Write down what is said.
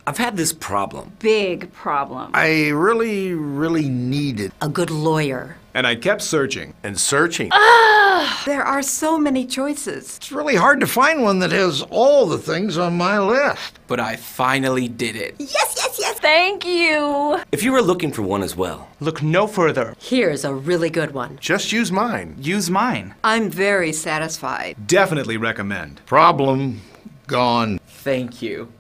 I've had this problem. Big problem. I really needed A good lawyer. And I kept searching. And searching. There are so many choices. It's really hard to find one that has all the things on my list. But I finally did it. Yes! Thank you! If you were looking for one as well, Look no further. Here's a really good one. Just use mine. Use mine. I'm very satisfied. Definitely recommend. Problem gone. thank you.